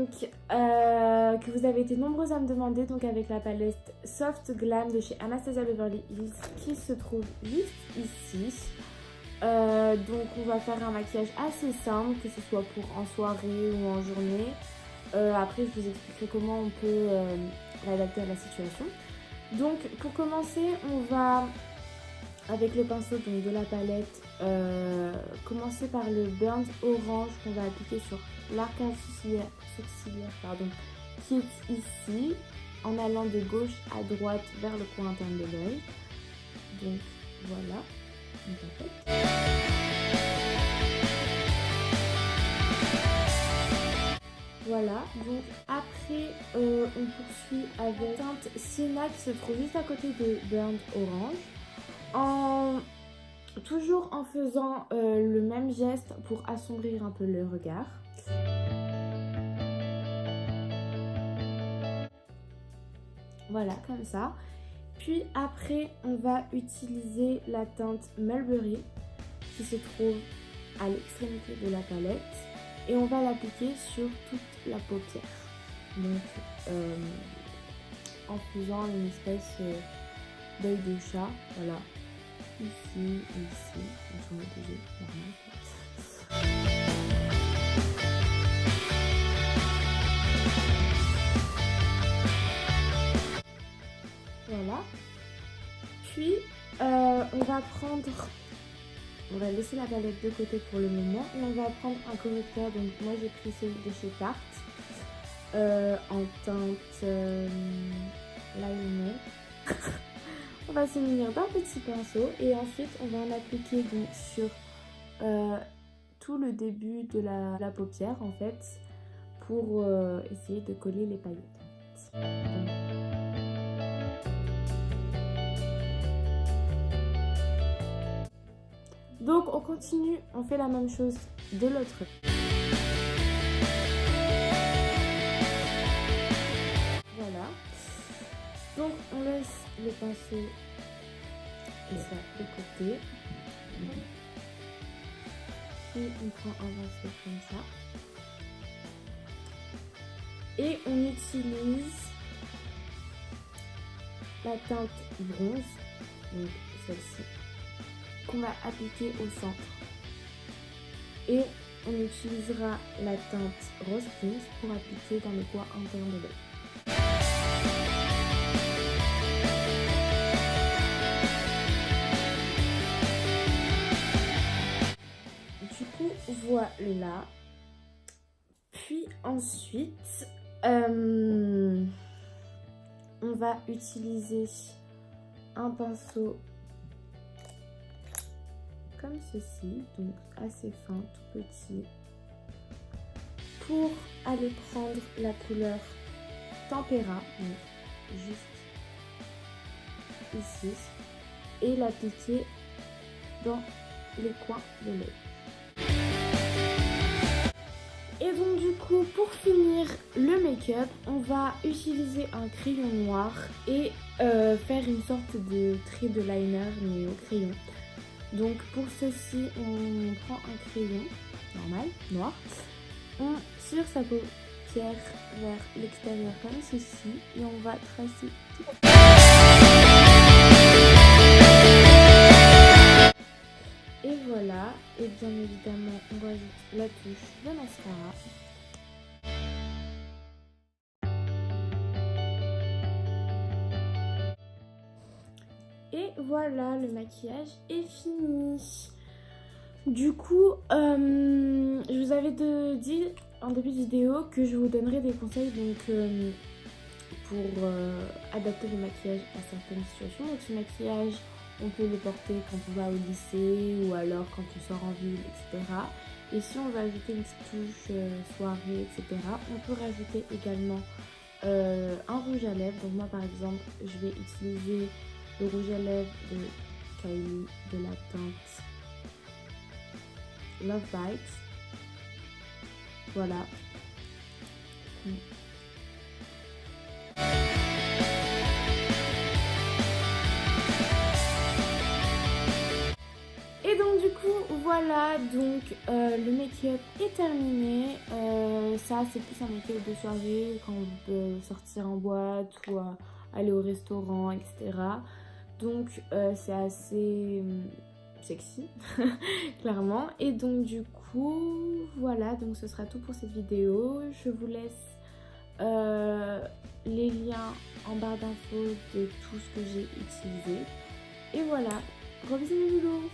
donc que vous avez été nombreux à me demander, donc avec la palette Soft Glam de chez Anastasia Beverly Hills qui se trouve juste ici. Donc on va faire un maquillage assez simple, que ce soit pour en soirée ou en journée. Après je vous expliquerai comment on peut l'adapter à la situation. Donc pour commencer, on va avec le pinceau donc, de la palette commencer par le Burnt Orange qu'on va appliquer sur l'arcade sourcilière qui est ici, en allant de gauche à droite vers le coin interne de l'œil. Donc voilà. Voilà, donc après on poursuit avec teinte Sienna qui se trouve juste à côté de Burnt Orange, toujours en faisant le même geste pour assombrir un peu le regard. Voilà, comme ça. Puis après, on va utiliser la teinte Mulberry qui se trouve à l'extrémité de la palette et on va l'appliquer sur toute la paupière. Donc, en faisant une espèce d'œil de chat, voilà. Ici et ici, on s'en est obligé, normal. Voilà. Puis on va laisser la palette de côté pour le moment et on va prendre un correcteur. Donc moi j'ai pris celui de chez Tarte en teinte liner. On va se munir d'un petit pinceau et ensuite on va en appliquer donc sur tout le début de la paupière en fait pour essayer de coller les paillettes. Donc on continue, on fait la même chose de l'autre. Voilà. Donc on laisse le pinceau et ça de côté. Et on prend un pinceau comme ça. Et on utilise la teinte bronze, donc celle-ci, qu'on va appliquer au centre. Et on utilisera la teinte Rose Pink pour appliquer dans le coin interne de l'œil. Du coup, voilà. Puis ensuite, on va utiliser un pinceau comme ceci, donc assez fin, tout petit, pour aller prendre la couleur Tempera, donc juste ici, et l'appliquer dans les coins de l'œil. Et donc du coup, pour finir le make-up, on va utiliser un crayon noir et faire une sorte de trait de liner mais au crayon. Donc pour ceci, on prend un crayon normal, noir, on tire sa paupière vers l'extérieur comme ceci et on va tracer tout. Et voilà, et bien évidemment on rajoute la touche de mascara. Et voilà, le maquillage est fini. Du coup, je vous avais dit en début de vidéo que je vous donnerai des conseils donc, pour adapter le maquillage à certaines situations. Donc ce maquillage, on peut le porter quand on va au lycée ou alors quand on sort en ville, etc. Et si on veut ajouter une petite touche soirée, etc., on peut rajouter également un rouge à lèvres. Donc moi par exemple, je vais utiliser le rouge à lèvres de Kylie de la teinte Love Bites. Voilà. Et donc du coup coup, voilà, donc le make-up est terminé. Ça, c'est plus un make-up de soirée quand on peut sortir en boîte ou aller au restaurant, etc. Donc, c'est assez sexy, clairement. Et donc, du coup, voilà, donc ce sera tout pour cette vidéo. Je vous laisse les liens en barre d'infos de tout ce que j'ai utilisé. Et voilà, gros bisous mes loulous.